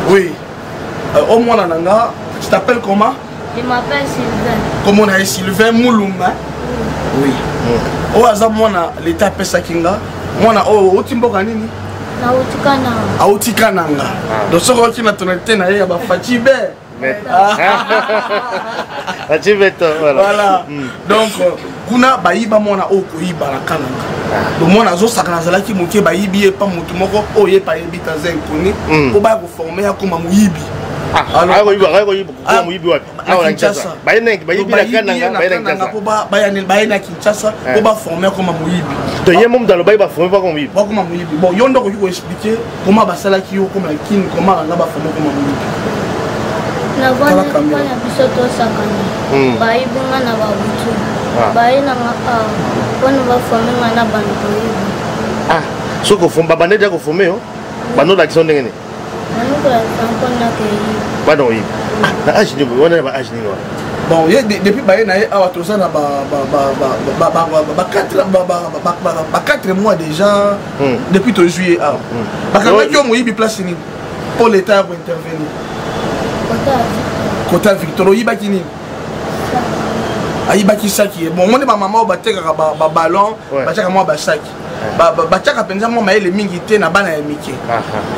Oui. Au moins, tu t'appelles comment? Je m'appelle Sylvain. Comment on a Sylvain Moulouma? Oui. Au hasard, moi, l'état Pesakinga. Moi, au Timboka nini? Auti Kananga. Donc, ce qui est tonalité, il y a Fatibé. Voilà. Donc, kuna bayiba mona oko yiba la kananga. Donc moi nazo sakana zalaki moke bayibi pas mutu moko oye pa yebi tazen koni ko ba ko former comme muyibi. Alors ko muyibi wapi? Kinshasa. Bayibi la kananga, bayana Kinshasa ko ba former comme muyibi. Donc yé mom dans le bayiba former pas comme muyibi. Pas comme muyibi. Bon yondo ko expliquer comment ba salaki yo comme la kin comment nga ba former comme muyibi. Na bana biso to sakana. Bayibunga na babutu. Bayina nga bana ba former na bana ko yiba. So ko fomba bande ja ko former yo. Bano la kison ndenge ni. Bano ko sanko na ke yiba. Bano yiba. Na age ni wona ba age ni wa. Bon, depuis baïna awa toza na ba 4 mois déjà depuis to juillet ah. Parce que yo moyibi place ni pour l'état pour intervenir. Kota Victor Oyiba Kini. Ayiba Kisaki. Bon, on est ma maman au bateka ba ballon, bateka moi ba sac. Bateka penza moi maele mingi te na bana ya mike.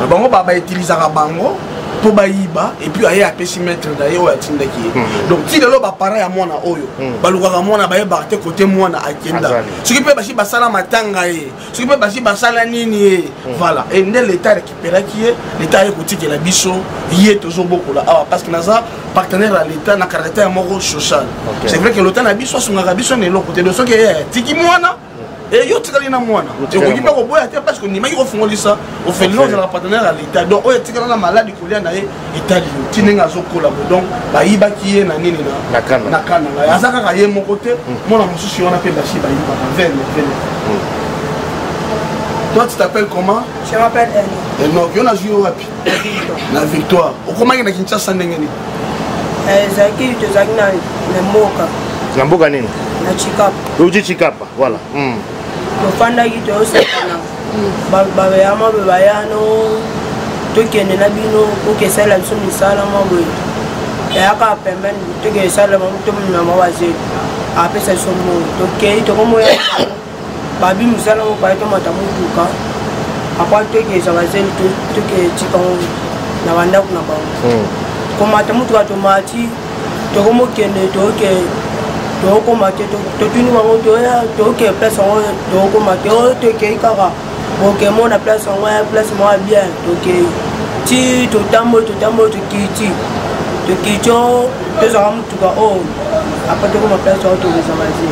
Bango ba utilisera bango pour bayiba et puis aye apesi mettre d'ailleurs atinda ki. Donc ti lelo ba parent ya mwana oyo. Baluka mwana ba yeba te côté mwana akenda. Ce qui peut bashi basala matanga e. Ce qui peut bashi basala nini e. Voilà. Et ndel l'état récupérer qui est l'état écoutike la biso yé toujours beaucoup là. Parce que naza partenaire à l'état na caractère moro social. C'est vrai que l'état na biso sunga biso ne côté de ce qui est tiki mwana. Et yo tikali na mwana. Et on dit pas boya te parce que ni mai refongoli ça. On fait le nom de la partenaire à l'état. Donc oyo tikala na malade kolia na état li. Tinenga zo kola donc ba yiba ki na nini na kana. Na kana. Azaka ka ye mon côté, mona mususu on appelle bashi ba yiba ven. Toi tu t'appelles comment? Je m'appelle Eno. Eno, yo na joué au rapide. La victoire. Au comment na Kinshasa ndenge ni? Zaki to zaki na mboka. Na mboka nini? Na Chikapa. Uji Chikapa, voilà. Tofanda ki to sekana. Baba ya mabe bayano tokende na bino okesala biso misala mabo. Ya ka pembeni tokesala mamu to mna mawaze. Apesa somo tokei to komo ya babi misala mo pa to matamuka. Apa tokesa bazeli toke chikao na banda kuna bango. Koma tamuka to mati to komo kende toke toko mate to tuni wango to ya toke place on toko mate o toke kaka boke mo na place on ya place mo bien toke ti to tambo to kiti to kicho to za mtu ka o apa to ko place o to za mazi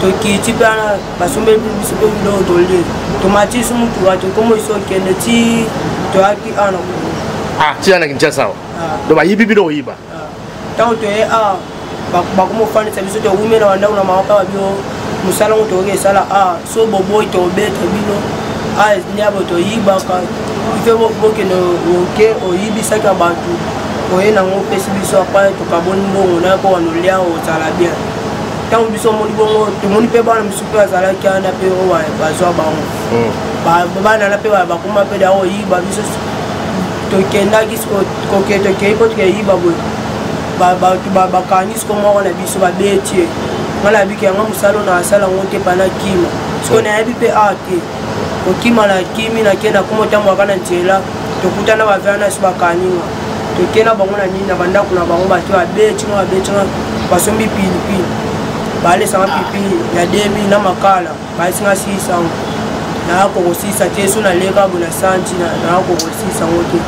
to kiti bana basumbe biso ndo to le to mati su mtu wa to komo iso kende ti to aki ana ti ana Kinshasa do ba yibi bido yiba tawo to bakumo fani sabiso to wime na wanda una mawaka wabio musala ngoto oge sala so bobo to beta bino nyabo to yiba ka ife boke no oke oyibi saka batu oyena ngo pesi biso apa to kaboni mbongo na ko wanulia o sala bien tawo biso moni bongo to moni pe bana misupa sala kana pe o wa bazwa bango bana na pe ba kuma pe da o yiba biso to kenda kisko ko ke to ke ko ke yiba bo ba kanis comment on a biso ba betie ngala biki nga musalo na sala ngote pana kima siko na yabi pe ate ko kima la kimi na kena kuma tamwa kana ntela to kutana ba vana siba kaniwa to kena bango na nini na banda kuna bango ba to abeti ba sombi pili ba le sama pipi ya demi na makala ba singa sisa na ko sisa teso na leka bona santi na ko sisa ngote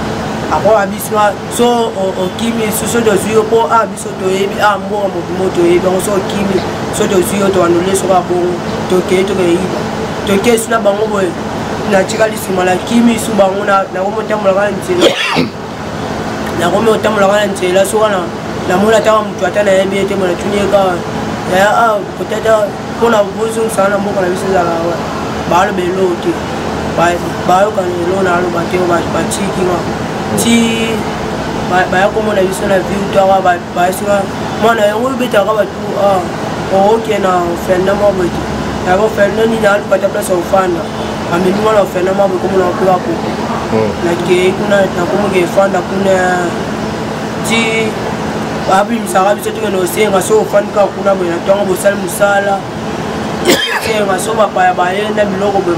ako abiswa so okimi so do zuyo po abiso to ebi ambo moto ebi so kimi so do zuyo to anule so ba bongo to ke yiba to ke suna bango boy na chikali simala kimi su bango na ko motamula kana ntela na ko motamula kana ntela so na mula tawa mtu atana ebi ete mwana tunyeka ya kutata kuna buzu sana mboka na bisiza la balo belote ba yo kana lo na lo bateo ba chiki ti ba ko mona biso na view to ba sika mona yo beta ka ba tu o ke na fenda mo beti ya go fenda ni na ba ta place of fanda amemi mwana ofena mabe komona mpe bakoko nakei kuna nakomoke efanda kuna ti abimisaka biso tokende osenga so ofandi kaka kuna boye na ntongo bosali mosala osenga so bapaya bayenda biloko boye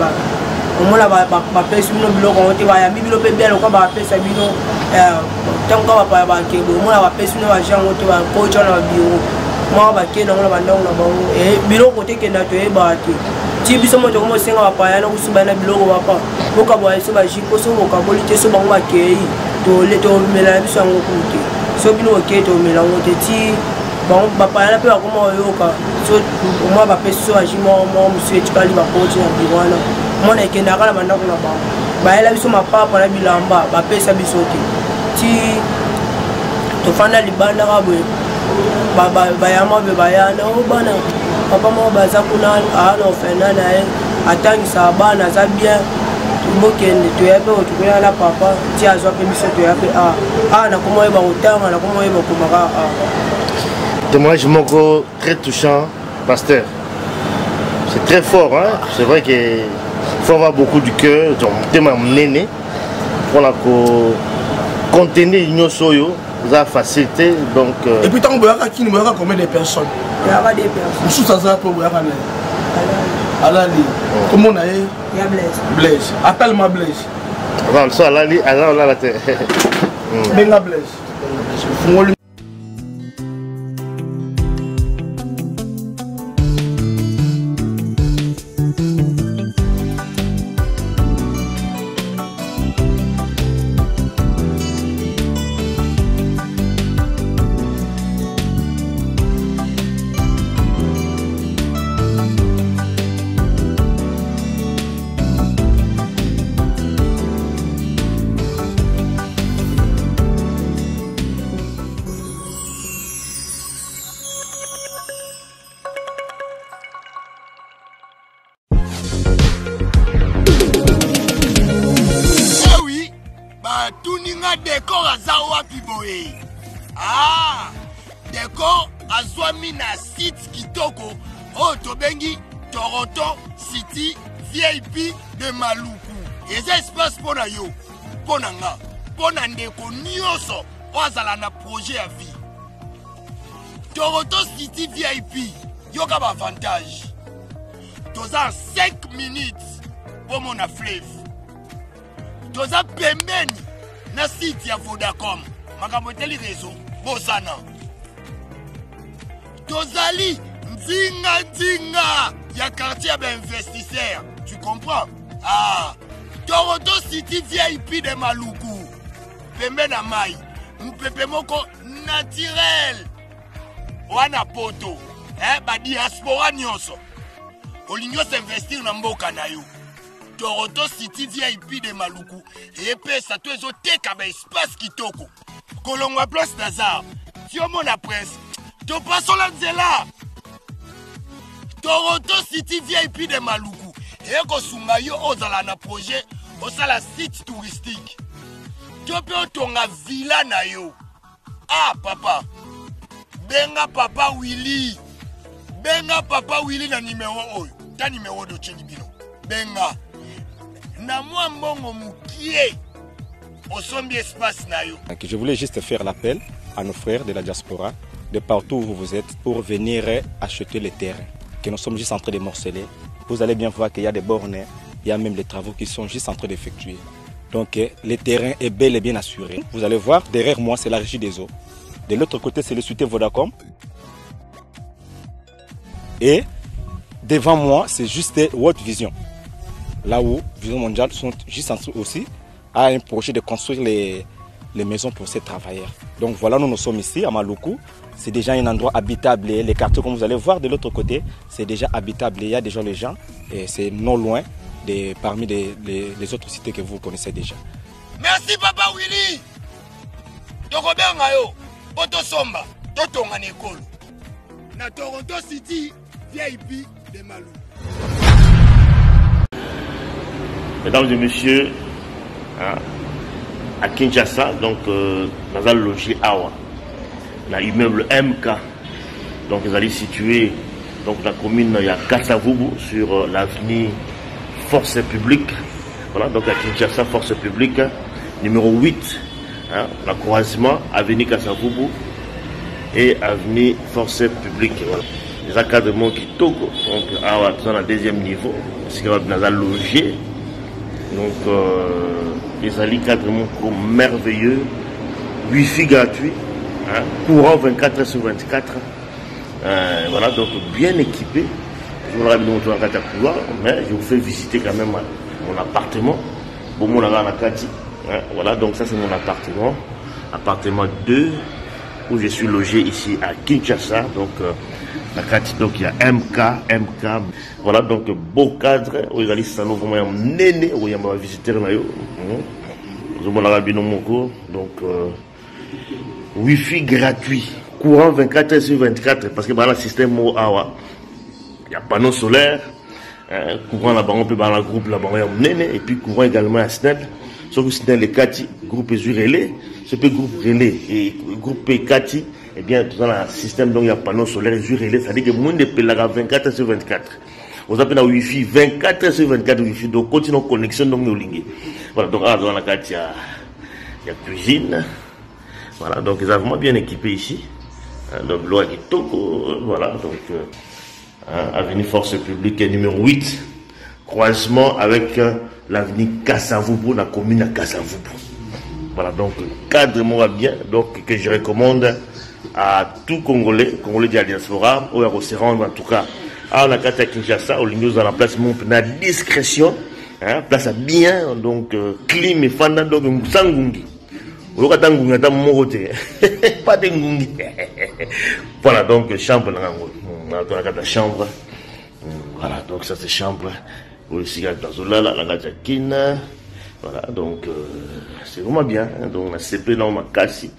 omona bapesi bino biloko yango te bayambi bino mpe bien lokola bapesa bino ntango ka bapaya bakebo omona bapesi bino bagen yango te bakoca na babiro moko bakende yango na bandango na bango biloko tekenda toyebaka te ti biso moto komo osenga bapaya na kosuba na biloko bapa bokaboya so baji mpo so bokaboli te so bango bakei tomela na biso yango kumu te so bino okei tomela yango te ti bapaya na mpe bakoma oyoka so omwa bapesi so baji moko mosu etikali bakoci na biro wana mona ekendaka na bandako na bango bayela biso mapapa na bilamba bapesa biso te ti tofanda libandaka boye bayama be bayana o bana papa moko baza kuna ana ofena na ye atangisa bana aza bien tobokende toya mpe otukoya na papa ti azwa mpe biso toya mpe nakoma oyeba kotanga nakoma oyeba komaka témoignage moko très touchant, pasteur. C'est très fort, hein? C'est vrai qu'il faut avoir beaucoup du cœur, témoigner pour la contenir l'union soyo, ça facilité donc. Et puis tant que qui nous verra combien de personnes? Il y a des personnes. Sous ça pour voir Alali. Comment on a? Il y a Blaise. Blaise. Appelle-moi Blaise. Avant ça Alali, alors là la tête. Benga Blaise. Décor à Zawa Piboé. Décor à Zwamina site Kitoko. Oh, Tobengi, Toronto City VIP de Maluku. Et ça se passe pour yo. Pour nga. Pour ndeko nyoso. Ozala na projet à vie. Toronto City VIP. Yoga avantage. Toza 5 minutes. Pour mon fleuve. Toza pembeni. Na site ya Vodacom makambo teli réseau bosana tozali nzinga ya quartier d'investisseurs, tu comprends? Toronto City VIP de Maluku pembe na mai mpepe moko naturel wana poto ba diaspora nyonso olingo s'investir na mboka na yo. Toronto City VIP de Maluku et puis ça tout ezoteka ba espace kitoko kolongwa place Nazar tiomo na presse to paso la nzela Toronto City VIP de Maluku et ko sunga yo ozala na projet osala site touristique to pe otonga villa na yo papa benga papa Willy na numéro oyo ta numéro de Chelibino benga Je voulais juste faire l'appel à nos frères de la diaspora, de partout où vous êtes, pour venir acheter les terrains, que nous sommes juste en train de morceler. Vous allez bien voir qu'il y a des bornes, il y a même les travaux qui sont juste en train d'effectuer. Donc le terrain est bel et bien assuré. Vous allez voir, derrière moi, c'est la régie des eaux. De l'autre côté, c'est le société Vodacom. Et devant moi, c'est juste World Vision. Là où Vision Mondiale sont juste en train aussi à un projet de construire les maisons pour ces travailleurs. Donc voilà, nous sommes ici à Maluku. C'est déjà un endroit habitable. Les quartiers, comme vous allez voir de l'autre côté, c'est déjà habitable. Il y a déjà les gens et c'est non loin parmi les autres cités que vous connaissez déjà. Merci Papa Willy. Tokobenga yo, Poto Somba, Totonga Nekolo. Na Toronto City, VIP de Maluku. Mesdames et messieurs, à Kinshasa, donc dans un logis Awa, l'immeuble MK, donc ils allaient situer donc la commune il y a Kassavubu sur l'avenue Force Publique. Voilà, donc à Kinshasa, Force Publique. Numéro 8, hein, la croisement, avenue Kasavubu et avenue Force Publique. Voilà. Les encadrements qui toquent, donc dans le deuxième niveau, c'est qu'on a logé. Donc, les encadrements merveilleux, Wi-Fi gratuit, hein, courant 24 sur 24. Voilà, donc bien équipé. Je mais je vous fais visiter quand même mon appartement. Bon, mon voilà, donc ça c'est mon appartement. Appartement 2, où je suis logé ici à Kinshasa. Donc, donc il y a MK. Voilà, donc beau cadre. Où il y a salon vraiment néné. Où il y a ma visiteur. Donc, Wi-Fi gratuit. Courant 24 sur 24. Parce que dans le système il y a panneau solaire. Courant là-bas, on peut dans le groupe là-bas. Et puis courant également à SNEL. Sauf que c'est dans les Kati, groupe relais. Ce peut groupe relais et groupe Kati. Eh bien, dans le système, donc il y a panneau solaire et relais. Ça dit que moins de pélaga 24 sur 24. Vous appelez la Wi-Fi 24 sur 24 Wi-Fi. Donc, continue en connexion, donc nous ligne. Voilà, donc dans la Kati, il y a cuisine. Voilà, donc ils sont vraiment bien équipés ici. Donc, l'eau qui toque. Voilà, donc. Avenue Force Publique numéro 8, croisement avec l'avenue Kasavubu, la commune à Kasavubu. Voilà, donc cadre va bien, donc que je recommande à tout Congolais de la diaspora, ou à se rendre en tout cas à la carte à Kinshasa, au ligne dans la place la discrétion, hein, place à bien, donc clim et fanda, donc sangungi. Pas de ngungi. Voilà, donc chambre dans la chambre. Voilà, donc ça c'est chambre. Aussi la kina. Voilà, donc c'est vraiment bien. Hein, donc on a CP dans ma casse. Et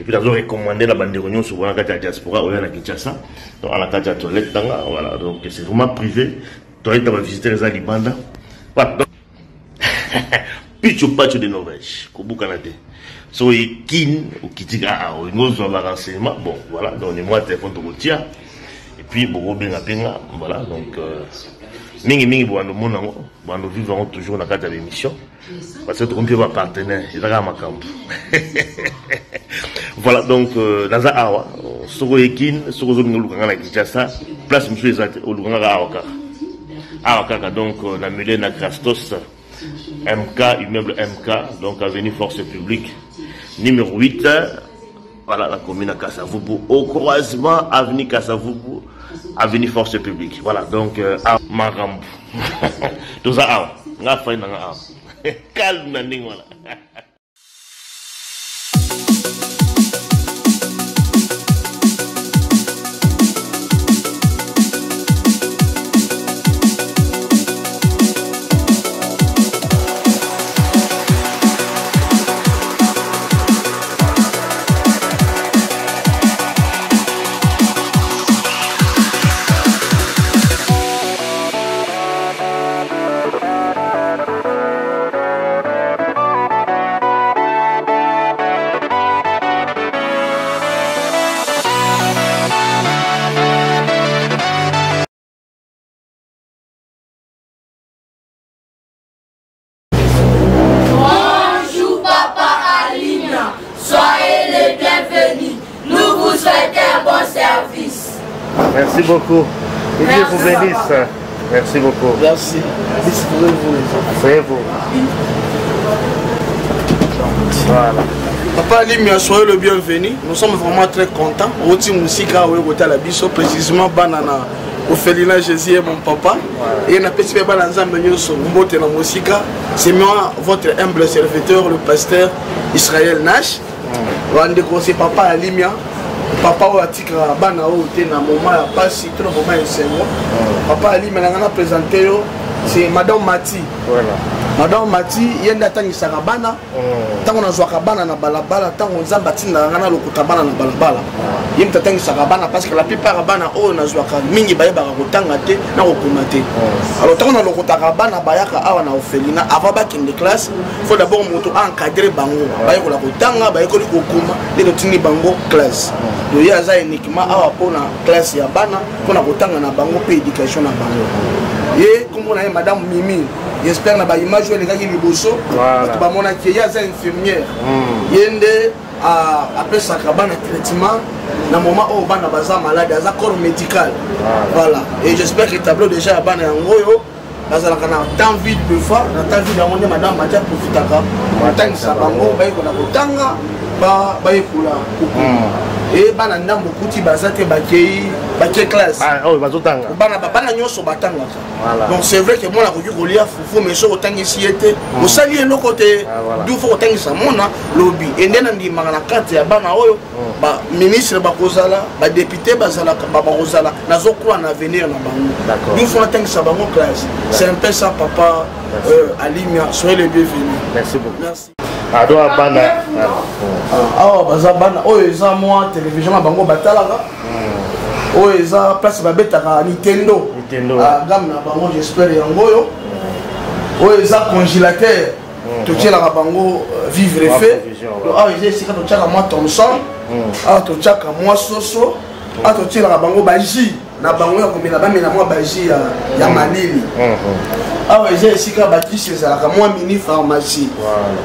puis nous avons recommandé la bande de réunion sur la carte diaspora ou la Kinshasa. Donc à la carte toilette. Voilà, donc c'est vraiment privé. Toilette va visiter les Alibanda. Voilà, donc Pichu Pacho de Norvège, Kobu Canada. So kin ou kitika ou nous avons renseignement. Bon, voilà, donc moi téléphone de routier. Et puis bon benga benga, voilà, donc mingi boando monango, boando vivons toujours dans la carte de l'émission. Parce que on peut pas partenaire, il a ma camp. Voilà, donc dans awa, soko kin, soko zo ngulukanga na Kinshasa, place monsieur ezate au lukanga awaka. Awaka donc la mêlée na Crastos. MK, immeuble MK, donc avenue Force Publique, numéro 8, voilà la commune à Kasavubu, au croisement avenue Kasavubu, avenue Force Publique, voilà donc à Marambu. Tout ça, on a fait un calme, voilà. Merci beaucoup. Que Dieu vous bénisse. Merci beaucoup. Merci. Soyez-vous. Voilà. Papa Limia, soyez le bienvenu. Nous sommes vraiment très contents. Roti Moussika, à la biso, précisément banana. Au Félina Jésus, mon papa. Et on a petit peu balanzambe sur Mbote na Moussika. C'est moi, votre humble serviteur, le pasteur Israël Nash. On décroche papa Alimia. Papa ou atika bana ou te na moment ya pasi tout le moment enseignement. Papa Ali maintenant présenté c'est madame Mati. Voilà. Madame Mati yenda tangi sakabana. Tango na zwa kabana na balabala tango nzamba tinda ngana lokuta bana na balabala. Yenda tangi sakabana parce que la plupart bana o na zwa ka mingi bayeba ka kotanga te na kokuma te. Alors tango na lokuta kabana bayaka awa na Ofelina avant ba kinde classe, faut d'abord moto encadrer bango. Bayeko la kotanga bayeko kokuma de tini bango classe. Il y a uniquement pour la classe ya bana pour la kotanga na bango pe éducation na bango. Et comme on a madame Mimi j'espère na ba image oyo elingaki liboso bato bamonaki ye aza infirmière ye nde apesaka bana traitement na moment oyo bana baza malade aza corps médical voilà et j'espère que tableau déjà ya bana yango oyo bazalaka na temps vide de fois na temps vide yango nde madame matia profitaka batangisa bango bayekona kotanga bayekola et bana ndambo kuti baza te bakei classe bana nyonso batangaka donc c'est vrai que mwana akoki kolia fufu mais soki otangisi ye te osali eloko te du fo kotangisa mona lobi e nde na ndimaka na kati ya bana oyo baministre bakozala badepute bazalaka bakozala nazokroa na avenir na bango du fo natangisa bango classe c'est un peu ça papa Alimia soyez le bienvenu. Merci beaucoup. Merci. Adoa bana. Baza bana oyo eza moi télévision bango batalaka. Oyo eza place babetaka Nintendo. Gamme na bango j'espère yango yo. Oyo eza congélateur. Totielaka bango vivre fait. Ah eza esika totiaka moi Thomson. Ah totiaka moi Soso. Ah totielaka bango baji na bango ya komela bamela moi baji ya malili. Ah eza esika bakisi ezalaka moi mini pharmacie.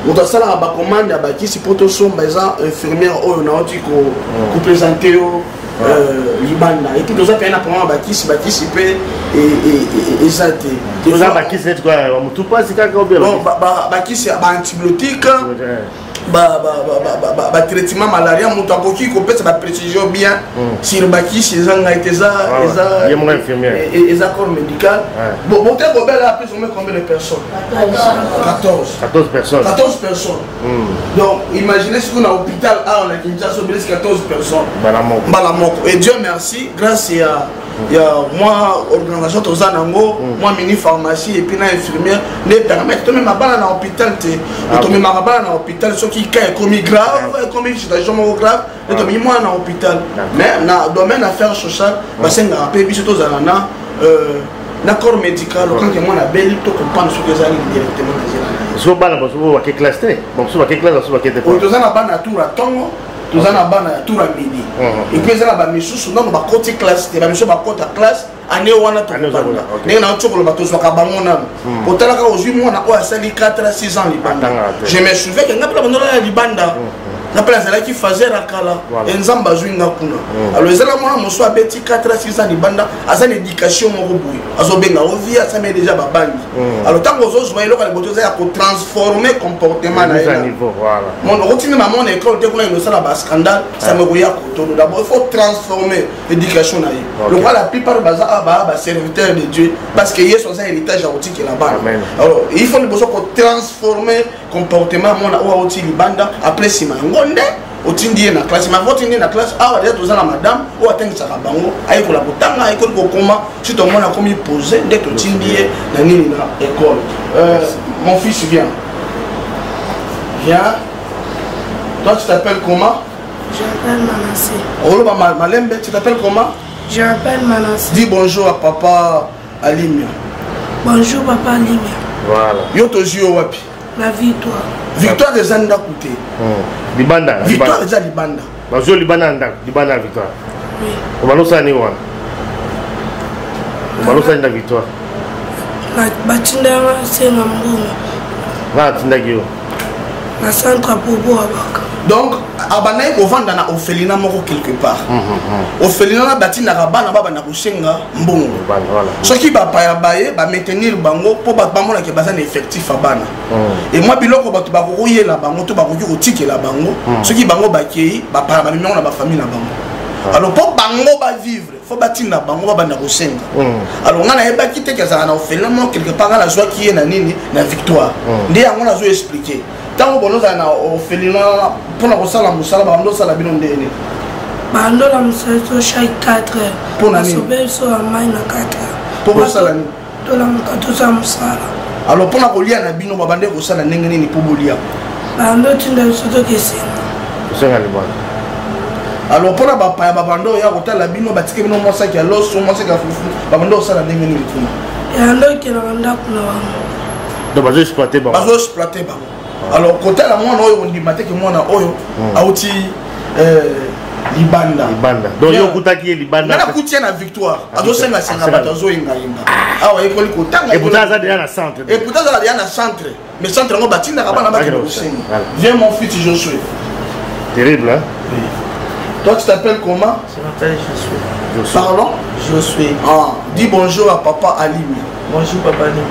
Moto asalaka bacommande ya bakisi po tosomba eza infirmière oyo naoti kopresente yo libanda et puis toza pe na pomama bakisi pe eza te toza bakisi net kwa mutu pasi kaka obela bakisi ba antibiotique traitement malaria moto akoki kopesa ba précision bien sur bakisi eza ngai eza corps médical bon te kobela plus ou moins combien de personnes 14 personnes donc imaginez si on a hôpital on a Kinshasa 14 personnes et Dieu merci grâce à moi organisation toza nango moi mini pharmacie et puis na infirmière ne permettre to même bana na hôpital te to même bana na hôpital ce qui est commis grave comme situation grave to même moi na hôpital mais na domaine affaires sociales basenga pe biso tozala na corps médical quand que moi na beli to comprendre ce que ça directement na zela so bana boso wa ke classe te bon so wa ke classe so wa ke te tozana bana tour à tongo tozana bana ya tour à midi et puis ezala ba misusu non ba côté classe te ba misusu ba côté classe année wana to ndenge na tsokolo ba tozwaka bango na otalaka ozwi mwana oyo asali 4 à 6 ans libanda je me souviens que ngapela bandola ya libanda ngapela azalaki fazer akala enzamba azwi nga kuna alors ezala mwana mosu abeti 4 à 6 ans libanda aza na éducation moko boye azobenga ovia asame déjà babangi alors ntango ozozwa eloko ya liboto eza ya kotransforme comportement na ye mon rotine maman na école te kuna inosala bascandale samekoya kotono d'abord il faut transformer éducation na ye donc la plupart baza serviteur de Dieu parce que yesu aza héritage ya kotiki la bana alors il faut liboso kotransformer comportement mona oyo oti libanda après sima ngonde otindi ye na classe ma votindi ye na classe awa deja toza na madame oyo atangisaka bango ayekola kotanga ayekoli kokoma si tomona akomi posé nde totindi ye na nini na école mon fils viens toi tu t'appelles comment? Je m'appelle Manassé. Oloba Malembe, tu t'appelles comment? Je m'appelle Manassé. Dis bonjour à papa Alimia. Bonjour papa Alimia. Voilà. Yo tozi yo wapi? La victoire. Victoire des anda koute. Libanda. Victoire des libanda. Bazo libanda nda, libanda victoire. Oui. Obalosa ni wana. Obalosa nda victoire. Na batinda senga mbunga. Va tinda giyo. Na centre popo abaka. Donc abanayi kovanda na orphelinat moko quelque part. Orphelinat na batindaka bana baba na kosenga mbongo. Soki bapaya baye ba maintenir bango po bamona ke baza na effectif abana. Et moi biloko bato bakoyela bango to bakoki kotikela bango. Soki bango bakei bapaya ba mimiongo na ba famille na bango. Alors pour bango ba vivre, faut batinda bango baba na kosenga. Alors ngana yeba kite ke za na orphelinat quelque part la joie qui est na nini na victoire. Ndi yango na zo expliquer. Tant que nous avons orphelinat pour la salle à Moussala, nous avons la binondée. Bando la Moussala, chaque 4 heures. Pour la nuit. Sur la main, 4 heures. Pour la salle. Pour la Moussala. Alors pour la Golia, la bino, Babande, au salon, n'engagez pour Bolia. Bando, tu n'as pas de question. Alors pour la Bapaya, Babando, il y a hôtel la bino, Batik, non, moi, ça qui a l'os, moi, c'est qui a foufou, Babando, au salon, n'engagez et un autre qui est en train de donc, vas-y, exploiter. Vas-y, exploiter. Alors, côté la moi, on dit que moi, auti libanda. Donc yo kutaki libanda. Na kutia na victoire. Azo senga senga bato azo inga inga. Awa ekoli kotanga. Et pourtant ça déjà na centre. Et pourtant ça déjà na centre. Mais centre ngo batinda kabana ba Kisenga. Viens mon fils Josué. Terrible hein. Oui. Toi tu t'appelles comment? Je m'appelle Josué. Pardon? Josué. Ah, dis bonjour à papa Alimi. Bonjour papa Alimi.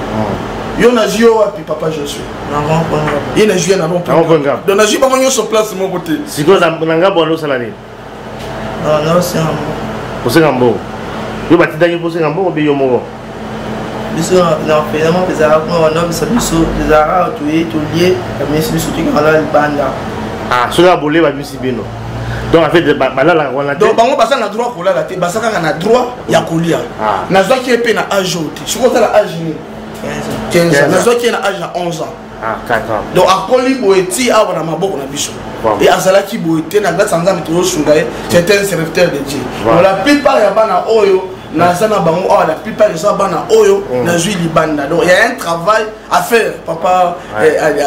Yo na jio wapi papa Josué? Na Rond-Point. Ye na jio na Rond-Point. Donc na jio pas venir sur place mon côté. Siko na ngabo alo salani. Non, c'est un Pour ce gambo. Yo batida yo pour ce gambo ou yo moko. Biso na finalement bezara ko na biso bezara to lié mais c'est surtout que la banda. Ah, cela bolé ba bisi bino. Donc en fait balala on a donc bango basa na droit kola la te basa kaka na droit ya kolia. Na zo ki epé na âge ote. Siko za la âge ni 15 ans. Na zo ki na âge na 11 ans. Ah, 4 ans. Donc akoli boeti awa na maboko na biso. Et azalaki boeti na ngata sanza mito sungaye, c'est un serviteur de Dieu. Donc la plupart ya bana oyo na sana bango la plupart de ça bana oyo na jui libanda. Donc il y a un travail à faire papa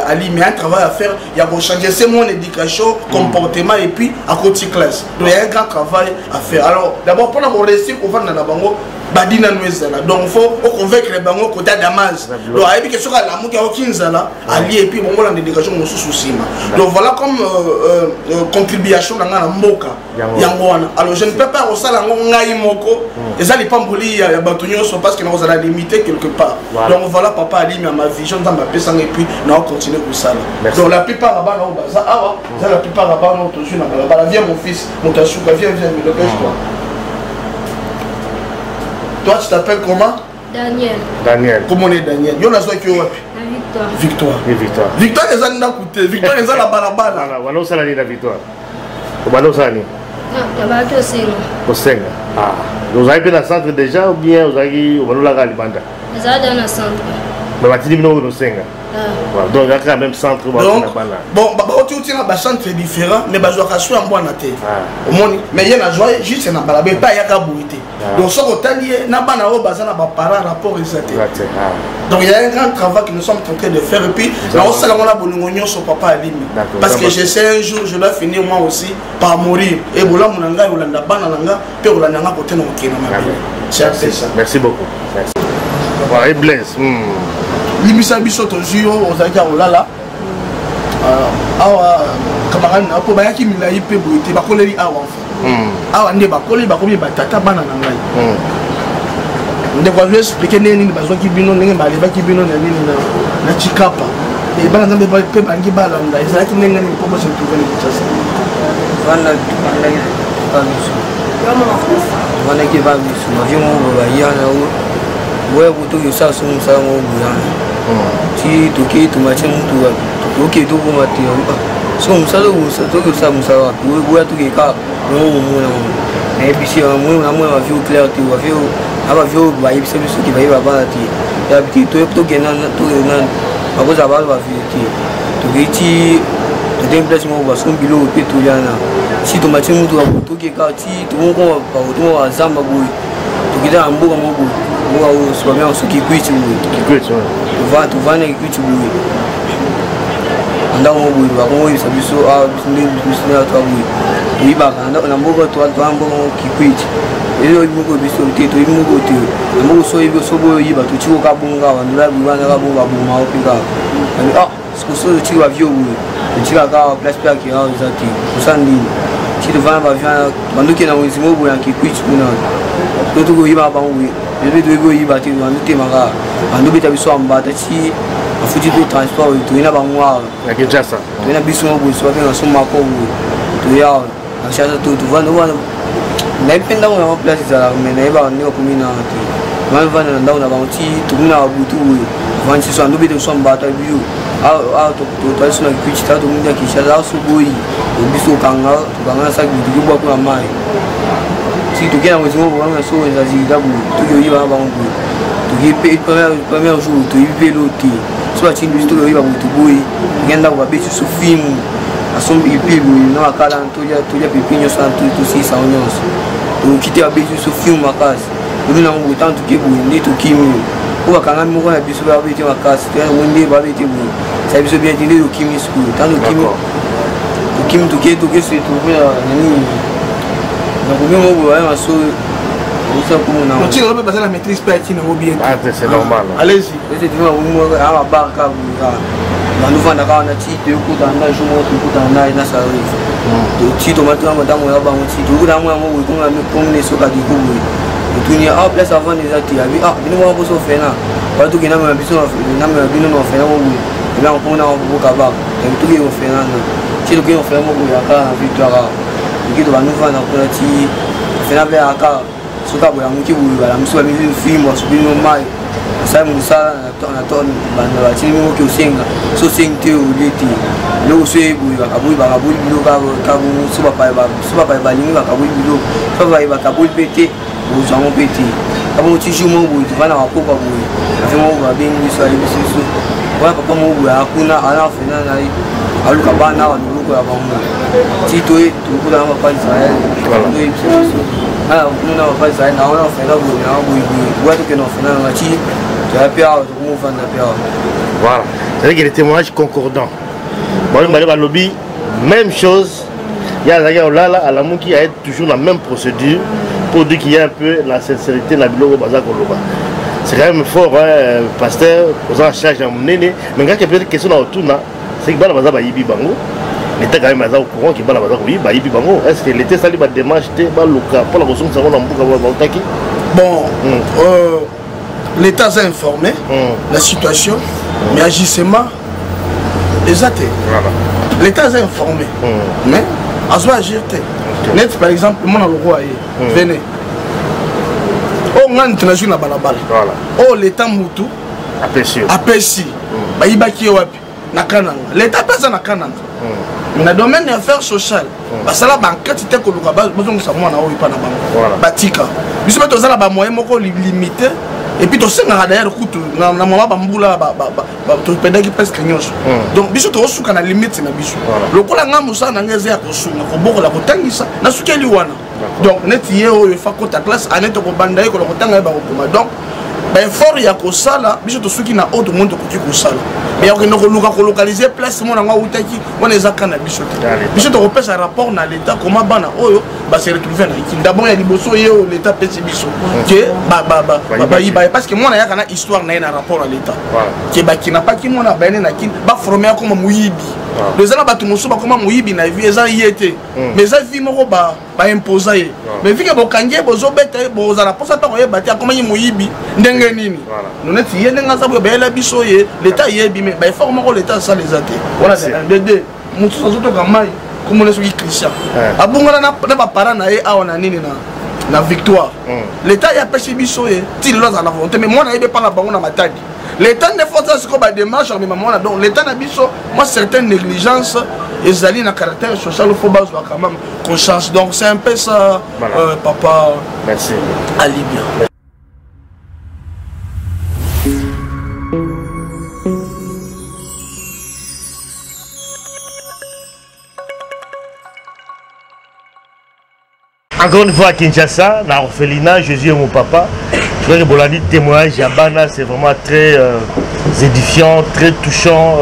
Ali, mais un travail à faire, il y a pour changer c'est mon éducation, comportement et puis à côté classe. Donc il y a un grand travail à faire. Alors d'abord pour nous réussir au vendre na bango badina nouezala. Donc il faut convaincre les bango côté damas. Donc et puis que sur la mouka okinzala Ali et puis bongo la éducation mo souci. Donc voilà comme contribution dans la mboka yangoana. Alors je ne peux pas osala ngai moko ezali pamboli ya batonyo so parce que nous allons limiter quelque part. Donc voilà papa Ali mais ma vision dans ma personne et puis nous continuer pour ça. Donc la plupart là-bas là ça la plupart là-bas nous toujours là-bas viens mon fils mon tasuka viens me dépêche-toi. Toi tu t'appelles comment? Daniel. Comment on est Daniel? Yo na zo ki wapi? Victoire. Victoire les années n'a coûté. Victoire les la balabala. Voilà ça la victoire. Comment ça ni? Au Senga. Ah. Vous avez dans le centre déjà ou bien vous avez au la Libanda? Vous avez dans le centre. Mais tu dis non au Senga. Donc il y a quand même centre bon tu as un centre différent mais bah je suis en bois naté. Mais il y a la joie juste na balabé pas ya kabouité. Donc ça otalié na bana o bazana ba para rapport exact. Donc il y a un grand travail que nous sommes en train de faire et puis là on sala mona bolongonyo sur papa Alimi parce que je sais un jour je dois finir moi aussi par mourir et bola munanga olanda bana nanga pe olanda nga côté na okena ma. C'est ça. Merci beaucoup. Merci. Voilà, et Blaise. Libisa biso tozio ozaki olala awa camarade na po bayaki milai pe boité bakoleli awa awa nde bakomi batata bana na ngai nde kwa expliquer nini bazwaki bino ndenge balebaki bino na nini na chikapa e bana nzambe pe bangi balanda ezalaki ndenge nini po bosa trouver le chance wana ki va biso ma vion ba yana wo wo to yo sa so sa ngo bu si toke tumache mtu toke to ko mati so msalo usa toke sa msalo wo toke ka no mo na e bisi mo na mo ma viu clair ti wa viu aba viu ba ibise biso ki ba iba ba ti ya biti to gena to na ba ko za ba ba vi ti to giti to dem place mo ba so bilo pe to yana si tumache mtu wa toke ka ti to mo ko ba to wa zamba boy to gida mboga mo boy moi aussi bien on se qui cuit tu vas na cuit tu anda mo boy ba ko isa biso biso na to boy oui ba anda na mbogo to mbogo qui cuit iyo mbogo biso te to mbogo te mbogo so ibo so boy iba to chiwo ka bunga wa ndula bi wana ka bunga bu ma opika ce so ti wa vieux boy ti ka place pa ki ha zati usandi ti to va vient banduki na wizimo boy qui cuit kuna to go iba ba boy je vais devoir y battre dans le thème là en nous bêta biso ambata ci a futi de transport to ina ba ngwa ya ke jasa to ina biso bo so ba so ma ko to ya a chaza to va no na penda una place za mais na ba ni ko mina to ma va na ndao na ba ci to na butu van ci so ando bêta so ambata biu to so na kichi ta to minda ki chaza so boy to biso kanga sa bitu ko ba mai si tu gagnes un jour on a so za zidabu tu yo yiba ba ngu tu gipe premier jour tu yibe loti so a chindu tu yo yiba tu boy ngenda ba bechi so film asombi ipibu na akala to ya pipinyo sa tu si sa onyos tu kiti a bechi so film makas tu na ngu tanto ke bu ni tu kimi ko ba kanga mo ko na biso ba bechi makas tu ya wende ba bechi bu sa biso bien dile o kimi school tanto kimi tu ke so tu ya nani donc bien moi ouais maso ça comme non tu ne peux pas la maîtrise pas qui n'a bien c'est normal allez-y c'est du moi à barka nous vendre quand on a ti de coup dans la journée tout dans la na ça de ti tomate madame ya ba ti tout dans moi comme les soka du coup tout ni ah place avant les ati abi ah bino mo so fena ba tout qui na ma biso na ma bino no fena mo et là on prend na ko ka ba et tout qui on fena na ti lo qui on fena mo ya ka victoire qui doit nous vendre pour ti fena ba ka soka bo ya mo ki bu ba la mso mi film mo so bino mai sai mo sa na ton banda ba ti mo ki o senga so sente o leti lo so e bu ba bu bilo ka bu so ba ba lingi ba ka bu bilo so ba ka bu pete o so mo pete ka mo ti jumo bu ti bana ko ba bu afi mo ba bin ni so ali bisu wa papa mo bu akuna ala fena na alu ka bana wa lu ko ya ba mo ti to e to ko na ba pa Israel to e bisu ah na ba pa Israel na wa fena bu na bu wa to ke no fena na ti voilà, c'est-à-dire que les témoignages concordants. Bon, le lobby, même chose. Il y a là, à la qui a toujours la même procédure pour dire qu'il y a un peu la sincérité de la bilogo bazar koloba. C'est quand même fort, hein, pasteur, aux en charge à mon néné. Mais quand il y a peut-être une question autour, c'est que Bala Bazar va yibi bango. L'État quand même au courant qu'il Bala Bazar va yibi bango. Est-ce que l'État sali va démarche pour la ressource ça va bon, l'État a informé la situation, mais agissement les athées. L'État a informé, mais à soi agir. Net par exemple, mon roi venez. Oh, on a une balabala. Oh, l'État moutou apprécie. Baïbaki wapi na kananga. L'État pèse na kananga. Dans le domaine des affaires sociales, parce que là, quand tu es coloca, besoin de savoir où il pas na banque. Batika. Bisous tu as la moyen moko limité. Et puis tu sais derrière na mama bambula tu pendant qui presque nyos. Donc biso to suka na limite na biso. Lokola nga musa na ngeze ya kosunga ko boko la kotangisa na sukeli wana. Donc net yeo yo fa kota classe aneto ko banda ko kotanga ba ko kuma. Donc ba effort ya ko sala biso to suki na autre monde ko ki ko sala. Mais ya ko luka ko localiser place mo na nga utaki wana ezaka na biso. Biso to repesa rapport na l'état comment bana oyo ba se retrouver na iki. D'abord ya liboso yeo l'état pesi biso. Que parce que moi, il y a une histoire dans un rapport à l'État. Qui n'a pas qui m'a baigné na qui va former comme Mouyibi. Les gens battu mon comme Mouyibi na vie ça y était. Mais ça vie mo ba imposer. Mais vu que bo kangé bo zo bete bo za rapport ça ta ko battu comme Mouyibi ndenge nini. Nous net yé ndenge ça bo bela biso yé l'État yé bi mais ba former ko l'État ça les athées. Voilà c'est un de mon so to kamai comme on est Christian. Abungana na ba parents na yé a on a nini na la victoire. L'État y a pêché biso et il l'a la volonté mais moi n'a pas la banque dans ma tête. L'État ne faut pas ce qu'on va démarche mais moi donc l'État n'a biso moi certaines négligences et zali na caractère social il faut baser quand même conscience donc c'est un peu ça papa. Merci. Ali bien. Encore une fois à Kinshasa, dans l'orphelinat, Jésus est mon papa. Je crois que Bolandi témoignage à Bana, c'est vraiment très édifiant, très touchant.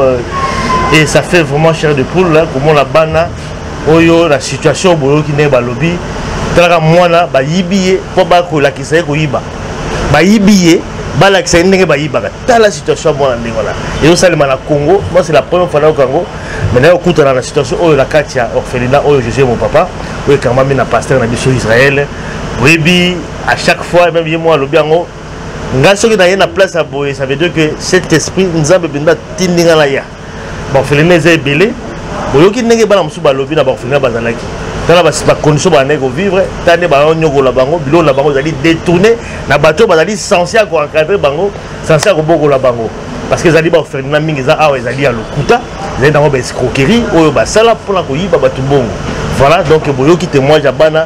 Et ça fait vraiment chair de poule, là, comment la Bana, la situation au qui n'est pas lobby. Tala moi là, ba yibiye, pour ba ko la kisaye ko yiba. Ba yibiye, ba la kisaye ndenge ba yiba. Tala la situation moi là ndenge là. Et au Salima na Congo, moi c'est la première fois au Congo. Maintenant au dans la situation où la Katia orphelinat, où Jésus est mon papa. Oui, quand même, il y a un pasteur dans Israël. Oui, à chaque fois, même moi, le bien, ce qui est dans la place à Boé, ça veut dire que cet esprit nous a besoin de tenir là. Bon, il faut les ébeler. Bon, il y a des gens qui ont lobby dans l'orphelinat. Dans la condition de vivre, il y a des gens qui ont détourné. Les bateaux sont censés encadrer, censés beaucoup la bango. Parce que les gens qui ont fait à l'Okuta, ils ont fait escroquerie, ils ont fait pour la bongo. Voilà, donc boyo qui témoigne à Bana,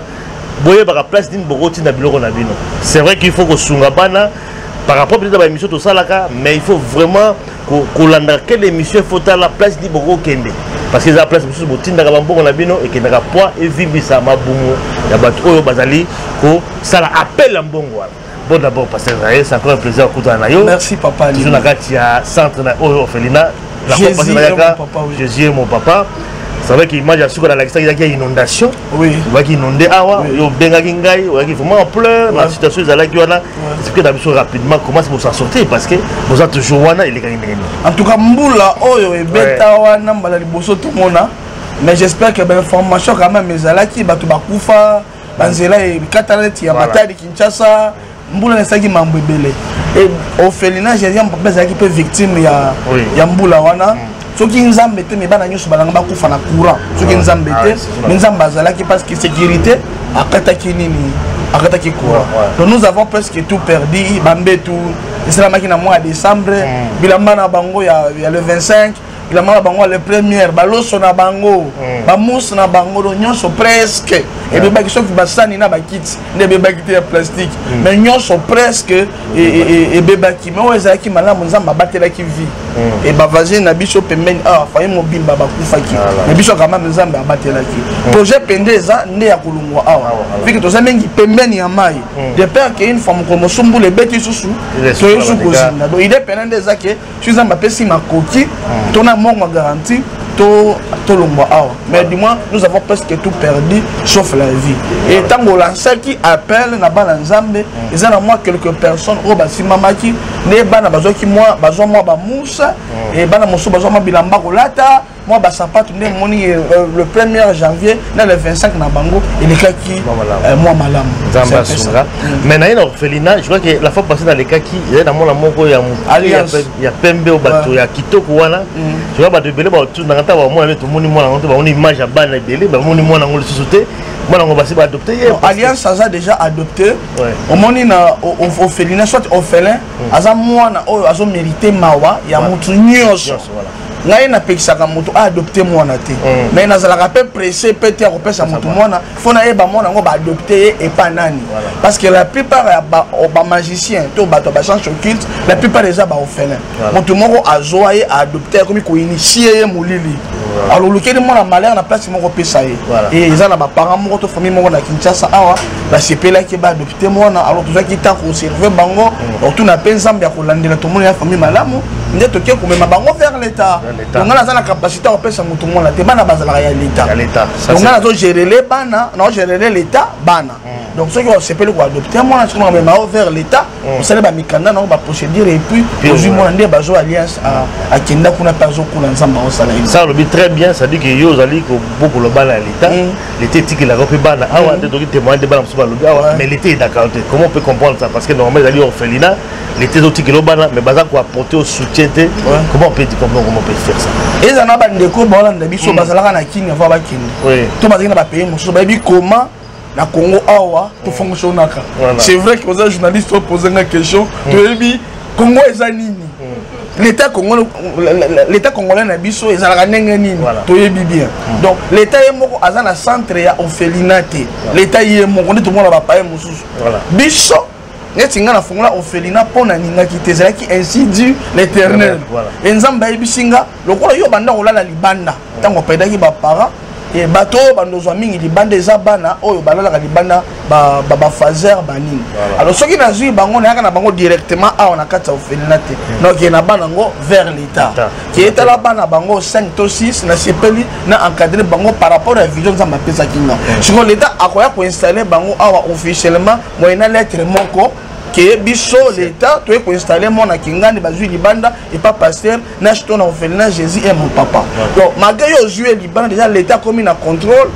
boyo par la place d'une bogoti na biloko na bino. C'est vrai qu'il faut que sunga Bana par rapport à la émission tout ça là, mais il faut vraiment qu'on landa quelle émission faut à la place di bogo kende. Parce que la place monsieur botinda ka bamboko na bino et que na poids et vibisa mabumu ya bato oyo bazali ko ça appelle en bongo. Bon d'abord pasteur Zaïe, c'est encore un plaisir à na yo. Merci papa. Je na kati ya centre na orphelinat. La compagnie Jésus est mon papa. C'est vrai qu'il y a une inondation. Oui. Il y a une inondation. Il y a vraiment en pleurs. La situation est là. C'est que d'habitude rapidement, comment vous s'en sortir parce que vous êtes toujours là. En tout cas, Mboula, Oyo et Beta, mais j'espère que l'information quand même est là qui va tout bakoufa, banzela et Katalet, Yamata de Kinshasa, Mboula n'est pas qui m'a mbébélé. Et au Félina, j'ai dit que peut victime ya Mboula wana. Ce qui nous embête, mais pas nous sommes dans bakoufa na courant. Ce qui nous embête, mais nous embazala qui parce que sécurité à Katakini. Donc nous avons presque tout perdu, Bambé tout. C'est la machine à mois de décembre, Bilamba na bango il y a le 25. Il a bango le premier, baloso na bango, bamous na bango, l'oignon sont presque. Et les baguettes qui basani na bakit, les baguettes en plastique. Mais l'oignon sont presque et bébaki. Mais on est qui malade, on a battu la qui vit. Et bavazé na bicho pemben ah, faille mobile baba kufaki. Mais bicho quand même nzamba battu la qui. Projet pendeza né ya kulungwa awa. Vu que tous les mengi pemben ya mai. De peur qu'une femme comme sombo les bêtes sous. Soyo sous cosine. Donc il est pendant des que je suis en ma pessi ma coquille. Ma garantie, tout le mois. Mais du moins, nous avons presque tout perdu, sauf la vie. Et tant que l'ancien qui appelle, n'a pas l'ensemble, ils ont moi quelques personnes, oh, bah, si maman qui n'est pas besoin qui moi, besoin moi, bah, mousse, et bah, mon sou, besoin moi, bilamba, colata, moi, bah, ça pas tourner le 1er janvier, dans le 25 na bango, et les cas qui, moi, malam. Maintenant, il y a orphelinat, je crois que la fois passée dans les cas qui, il y a dans mon amour, il y a Pembe au bateau, il y a Kitoko, je vois, de belé, tout dans le moi, tout le monde, on image à ban et belé, mon moi, on le sous-sauté, moi, on va adopter. Alliance a déjà adopté, au moment où orphelinat, soit orphelin, à moi, on a mérité Mawa, il y a mon nyos. N'a na pekisaka moto a adopter mwana te mais na zala rappel pressé peut-être repesa moto mwana faut na eba mwana ngo ba adopter et pas nani parce que la plupart ba magicien to ba change occulte la plupart déjà ba orphelin moto moko azoaye a adopter comme ko initier molili alors le kele mwana malheur na place moko pesa ye et ils na ba parents moko to famille moko na Kinshasa awa la sepela ki ba adopter mwana alors tout ça qui t'a conservé bango donc tout na penzambe ya kolandela to mona ya famille malamu ndé to ke ko mema bango vers l'état. Donc on a la capacité à faire ça tout le monde là. Bana bazala ya l'état. Donc on a gérer les bana, non gérer l'état bana. Donc ceux qui ont s'appelé quoi adopter moi je me mets vers l'état. On s'est ba mikanda non ba procédure et puis aujourd'hui on ndé bazo alliance à kenda kuna perso kuna nzamba au sala. Ça le très bien, ça dit que yo zali ko beaucoup le bana l'état. L'été tiki la repé bana awa de donc témoin de bana so ba mais l'été est d'accord. Comment on peut comprendre ça parce que normalement zali orphelinat l'été tiki le bana mais baza ko apporter au soutien. Comment on peut faire ça? Et ça n'a pas de quoi, on a dit que bazalaka na Kenya va ba Kenya. Tout bazalaka na pays musu ba bi comment na Congo awa to fonctionner. C'est vrai que les journalistes ont posé une question, to bi Congo ezanini. L'état congolais na biso ezalaka ndenge nini to yebi bien. Donc l'état est moko azana centre ya orphelinat. L'état est moko ndi to mona ba paye musu. Biso Netinga na fongola orphelinat pona ninga ki qui ainsi dit l'Éternel. Et nzamba ebisinga lokola yo banda kolala libanda tango peda ki ba parents et bato bandozo mingi libanda eza bana oyo balala ka libanda ba fazer banini. Alors ceux qui nazui bango na kana bango directement a on a kata orphelinat. Donc na bana ngo vers l'état. Qui est là bana bango 5 to 6 na sepeli na encadrer bango par rapport à vision nzamba pesa kinga. Siko l'état akoya ko installer bango awa officiellement moyena lettre moko que biso l'état tu es pour installer mon akingani bazui libanda et pas pasteur n'achète ton orphelinat Jésus est mon papa. Donc malgré yo jouer libanda déjà l'état comme il a contrôle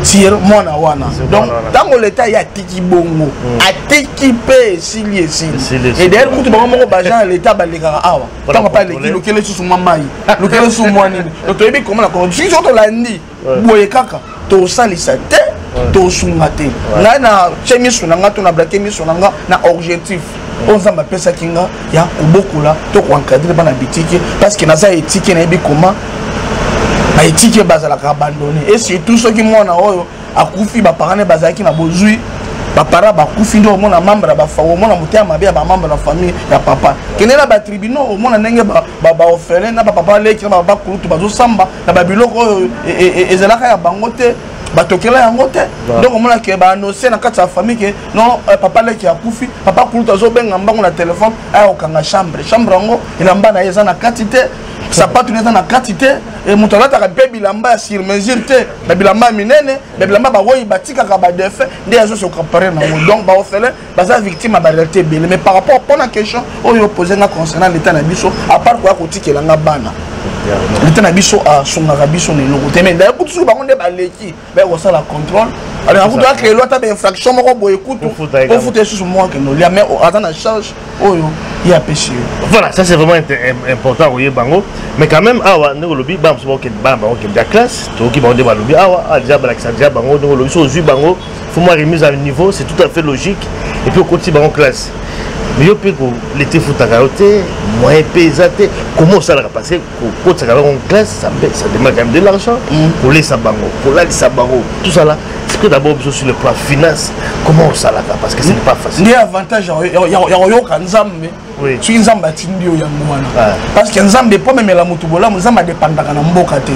tire mon awana. Donc tant que l'état y a tiki bongo a tiki pe sili et d'ailleurs quand tu vas mon bajan l'état balikara awa tant que pas le kele sous mamai le kele sous moi ni donc tu es comment la condition to landi boye kaka to salisa te to sungate na chemisu nanga to na black misu nanga na objectif on s'en pesa kinga ya kubokola to ko encadrer bana bitiki parce que naza éthique na bi comment ba éthique bazala ka abandonner et surtout ceux qui mona oyo akufi ba parane bazaki na bozui ba para ba kufi ndo mona membre ba fa mona mutia mabia ba membre la famille ya papa kenela ba tribunal mona ndenge ba orphelin na papa leki na ba kulutu bazo samba na ba biloko ezalaka ya bangote batokela yango te donc on a que ba annoncer na kati ya famille que non papa leki akufi papa kulutu azo benga mbango na téléphone ay okanga chambre ngo ilamba na yeza na kati te sapato neza na kati te et moto alataka mpe bilamba sur mesure te na bilamba minene na bilamba bawoyi batikaka badefe nde azosoka na donc baofele baza victime ya baréalité ebele mais par rapport mpona question oyo opose nga concernant l'état na biso à part koya kotikelanga bana l'état na biso asungaka biso na eloko te mais ndaye kutu soki bango nde baleki bayekosala contrôle alors akutu akréé loi ata bainfraction moko boye kutu ofuta esusu moko akende olia mais aza na charge oyo ye apesi yo. Voilà, ça c'est vraiment important koye bango mais quand même awa ndenge olobi bana mosusu bana bango kende ya classe tokoki bango nde balobi awa déjà balakisa déjà bango ndenge olobi so ozwi bango faut moi remise à niveau c'est tout à fait logique et puis okoti bango classe mais yo mpe kolete futaka yo te moyen mpe eza te comment osalaka parce que kokotisaka bango classe ça demande quand même de l'argent kolesa bango kolalisa bango tout ça là c'est que d'abord biso sur le plan finance comment osalaka parce que ce n'est pas facile nde avantage ya koyoka nzambe soki nzambe atindi yo yango wana parce que nzambe po memela motu bolamu nzambe adépendaka na mboka te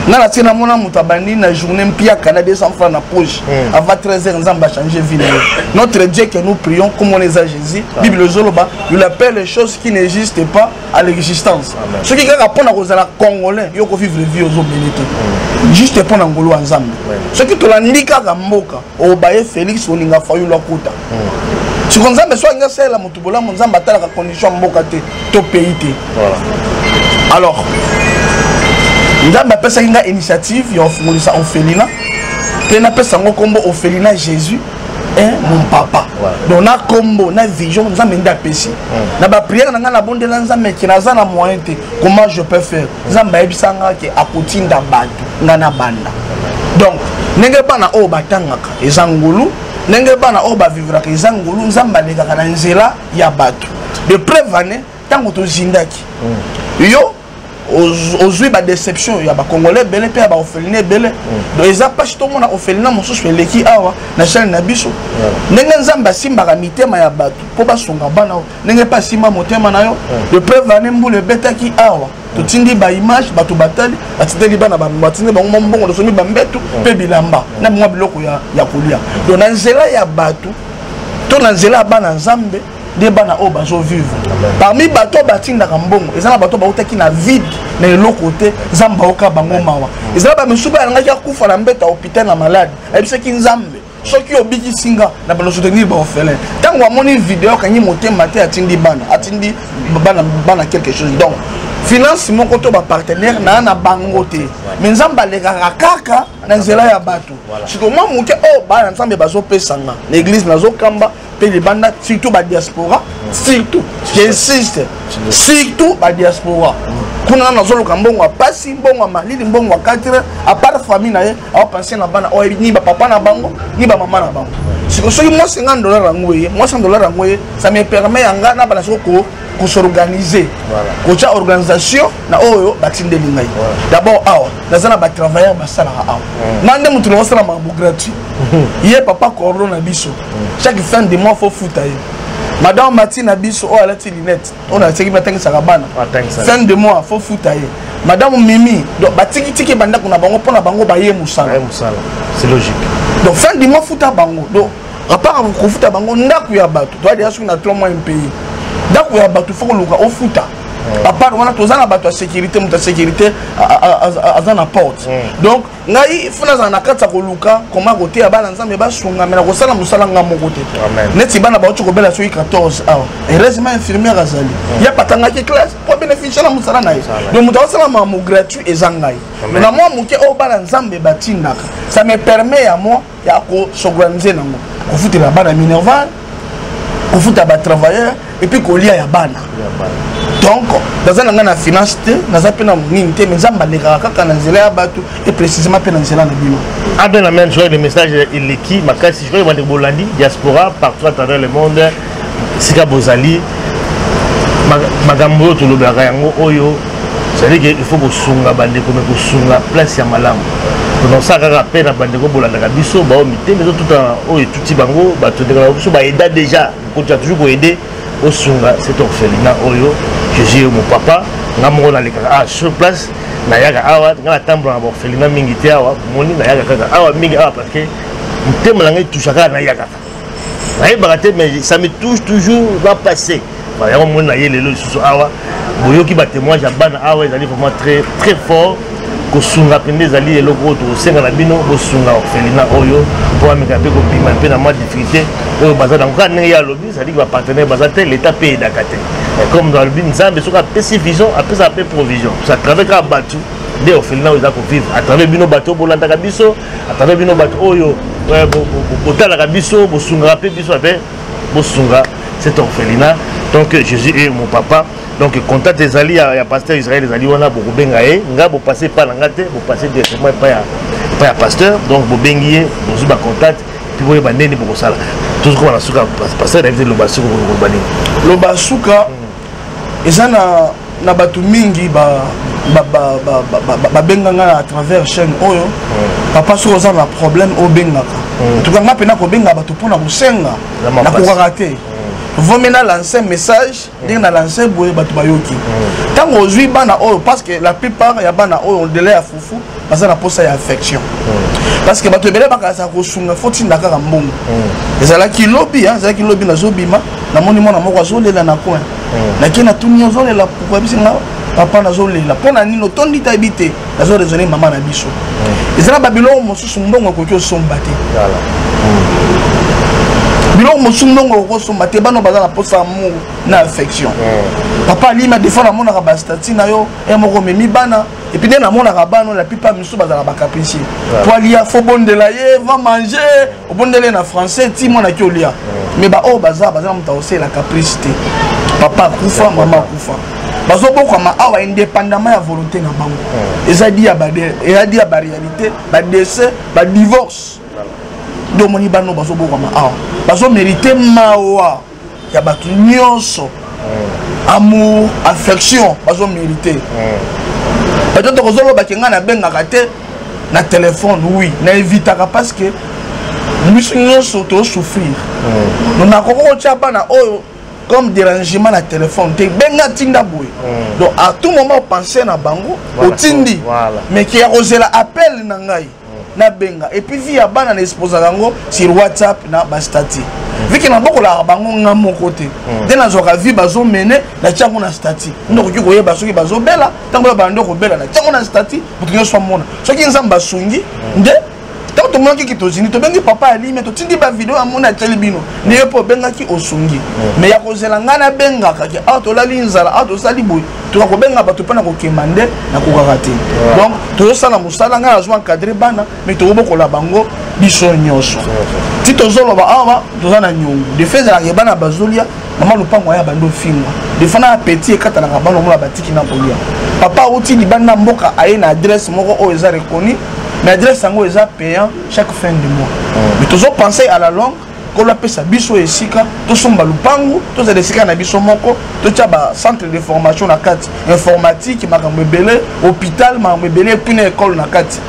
nga natie namona moto abandi na journée mpiaka na 200 francs na poche avant 13h nzambe achange vie na yo notre Dieu que nous prions comme on est à Jésus Bible ezoloba il appelle les choses qui n'existent pas à l'existence soki kaka mpona kozala congolais yo kovivre vie ozobeli te juste mpona ngolu ya nzambe soki tolandi kaka mboka obaye Félix oninga fayulu akuta siko nzambe so alinga salela motu bolamu nzambe atalaka condition mboka te to pays te alors nzambe apesaki nga initiative ya ofungolisa orphelinat mpe napesa yango kombo orphelinat Jésus mon papa donc na kombo na vision nzambe nde apesi na bapriere na nga na bondela nzambe ke naza na moyen te comment je peux faire nzambe ayebisanga ke akotinda bato nga na banda donc ndenge bana oyo batangaka eza ngulu ndenge bana oyo bavivraka eza ngulu nzambe alekaka na nzela ya bato de preuve ane ntango tozindaki yo ozwi badéception ya bacongolais ebele mpe ya baorphelinat ebele donc eza mpasi tomona orphelinat mosusu eleki awa na chane na biso ndenge nzambe asimbaka mitema ya bato mpo basunga bana oyo ndenge mpe asimba motema na yo de preuve ane mbula ebetaki awa totindi baimage bato batali batindeli bana batindeli bango mbongo tosomi bambetu mpe bilamba na bimwa biloko ya kolia donc na nzela ya bato to na nzela ya bana nzambe nde bana oyo bazovivre parmi bato batindaka mbongo eza na bato bautaki na vide na eloko te nzambe aoka bango mawa ezala bamisusu bayalangaki akufa na mbeta hôpital na malade ayebisaki nzambe soki obikisi nga na balosoutenir baorphelin ntango amoni video akangi motema te atindi bana quelque chose donc finance moko to bapartenaire na bango te mais nzambe alekaka kaka na nzela ya bato siko mwa moke oyo bana nzambe bazopesanga na église nazokamba mpe libanda surtout badiaspora surtout j'insiste surtout badiaspora kuna nazoluka mbongo apasi mbongo malili mbongo 4 à part famille na ye aopense na bana oyo ni bapapa na bango ni bamama na bango siko soki mwa $50 yango ye mwa $100 yango ye ça me permet yanga na bana soko s'organiser kocha organisation na oyo batindeli ngai d'abord awa naza na batravailleur basalaka awa nande mutu naosala makambo gratuit ye papa cordo na biso chaque fin de mois faut futa ye madame Mati na biso oyo alati lunette oyo natiaki batangisaka bana fin de mois faut futa ye madame Mimi donc batikitiki bandako na bango mpona bango baye mosala c'est logique donc fin de mois futa bango donc à part kofuta bango ndako ya bato toadeya soki na 3 mois impayé ndako ya bato foko luka ofuta à part wana toza na bato ya sécurité moto ya sécurité aza na porte donc ngai funa azala na kati ya koluka koma koteya bana nzambe basungamela kosala mosala nga moko te neti bana bauti kobela soki 14 awa heureusement infirmière azali ye patangaki classe po bénéficie na mosala na ye donc moto akosala makambo gratuit eza ngai mais na mwa moke oyo bana nzambe batindaka ça me permet ya moi ya kosorganize nango kofutela bana minerval kofuta batravailleur et puis kolia ya bana donc naza na nga na finance te naza mpe na monini te mais nzambe alekaka kaka na nzela ya bato et précisément mpe na nzela na bino abe na mene joye le message eleki makasi joye bandeko bolandi diaspora partout à travers le monde sika bozali makambo oyo tolobelaka yango oyo c'est-à-dire que il faut kosunga bandeko me kosunga place ya malamu tonosaka kaka mpe na bandeko bolandaka biso bao mitema ezotuta oyo etuti bango bato ndekaka biso baeda déjà continue toujours koede osunga cet orphelinat oyo jésus mon papa nga moko nalekaka sur place nayaka awa nga natambola na baorphelinat mingi te awa moni nayaka kaka awa mingi awa parce que motema na ngai toucha kaka nayaka nayebaka te mais ça me touche toujours va passer yango moni naye lelo lisusu awa boyoki ba témoignage ya bana awa ezali vraiment très très fort kosunga pende ezali eloko to senga na bino bosunga orphelinat oyo po ameka pe ko bima pe na ma difficulté oyo baza dans ka ndenge ya lobby ça dit que ba partenaire baza te l'état paye dakate comme dans le bin nzambe soka pesi vision après ça paye provision ça travers ka batu de orphelinat oyo za ko vivre à travers bino bato bolanda ka biso à travers bino bato oyo botala ka biso bosunga pe biso pe bosunga cet orphelinat. Donc Jésus est mon papa. Donc contact des alliés, il y a pasteur Israël, les alliés, on a beaucoup bengaé. Vous passez par l'angate, vous passez directement par un pasteur. Donc vous bengiez, vous avez contact, puis vous avez des beaucoup ça. Tout ce qu'on a souka, pasteur David Lobasuka, vous avez Lobasuka, et ça na batu mingi benganga à travers chaîne oyo. Papa sur ça un problème au bengaka. Tout cas, maintenant qu'on benga batu pour na kusenga, na kukarate. Vous maintenant lancer un message, dire na lancer boye batu bayoki. Tant aujourd'hui bana oyo parce que la plupart ya bana oyo on délai à foufou parce que na posa ya affection. Parce que batu belé baka sa kosunga faut tinda ka mbongo. Ezala ki lobby na zobima na moni mona moko azolela na coin. Na kina tunyo zolela pour bisinga papa na zolela. Pona nino tondi tabité na zo raisonner maman na biso. Ezala babilo mosusu mbongo ko kyo sombate. Voilà. Bilo musundongo ko sombate bano baza na posa amour na affection. Papa li ma défendre mon na bastati na yo e moko memi bana et puis na mon na bana la plupart miso baza na ba capricieux. Toi li a faut bondela ye va manger au bondela na français ti mon na ki olia. Mais ba o baza na mta aussi la capricité. Papa kufa maman kufa. Bazo boko ma awa indépendamment ya volonté na bango. Eza di ya ba réalité, ba décès, ba divorce. Donc moni bano bazo boko ma awa. Bazo mériter mawa ya batu nyonso. Amour, affection, bazo mériter. Peut-être que zolo bakenga na benga kate na téléphone oui, na évitaka parce que nous nyonso to souffrir. Nous na koko tchapa na oyo comme dérangement na téléphone te benga tinda boy. Donc à tout moment penser na bango au tindi. Mais qui a osé la appel na ngai. Na benga et puis via bana na expose yango sur WhatsApp na bastati vu que na boko la bango nga mon côté dès na zoka vie bazo mener na tiango na stati ndoko ki koyeba soki bazo bela tango bando ko bela na tiango na stati bukinyo so mona soki nzamba sungi nde tant to manki ki to zini to bengi papa ali mais to tindi ba vidéo amona telebino ne po benga ki osungi mais ya kozela ngana benga ka ki auto la linzala auto sali boy to ko benga bato pona ko kemande na ko karate donc to sala musala ngana zo encadrer bana mais to boko la bango biso nyoso ti to zolo ba awa to zana nyongo de feza la bana bazolia mama lupango ya bando finga de fana petit ekata na bana mo la batiki na bolia papa uti di bana mboka aye na adresse moko o eza reconnu mais l'adresse est payant chaque fin de mois. Mais toujours penser à la longue, quand on appelle ça biso et sika, tout son balupango, tout ça des sika na biso moko, tout ça ba centre de formation na carte informatique, ma mebele, hôpital, ma mebele, puis une école na carte.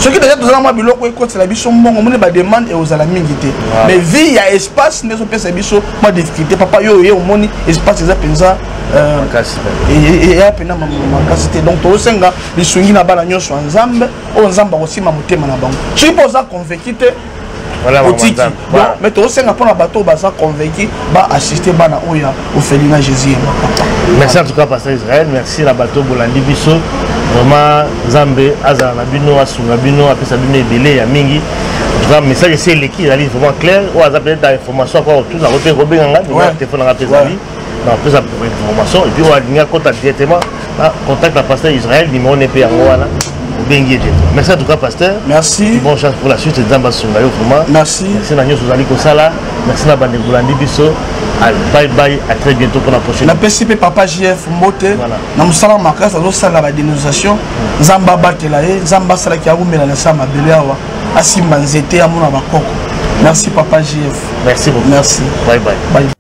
Ce qui déjà tout ça ma biloko et c'est la biso mongo, on ba demande et aux alamingité. Mais vie il y a espace, ne so pesa biso, moi difficulté, papa yo yo moni espace za penza et à peine ma capacité donc to senga li swingi na bana nyonso nzambe o nzamba aussi ma motema na bango si posa convaincu te voilà mais to senga pour na bateau baza convaincu ba assister bana oya au Félina Jésus. Merci en tout cas pasteur Israël, merci la bateau bolandi biso vraiment nzambe aza na bino asunga bino apesa bino ebele ya mingi. Le message c'est l'équipe est vraiment clair ou aza peut-être d'information quoi autour na repère robenganga mais téléphone na pesa bi non plus information et puis on a ligne contact directement contact la pasteur Israël numéro NP Angoana bengi et merci en tout cas pasteur merci bonne chance pour la suite de Zamba Sunga vraiment merci merci na nyoso zali ko sala merci na bande Bolandi biso bye bye à très bientôt pour la prochaine la PCP papa JF Mbote na musala makasa zo sala ba dénonciation Zamba batela e Zamba sala ki agumela na sama bele awa asimba nzete amona bakoko merci papa JF merci beaucoup merci bye bye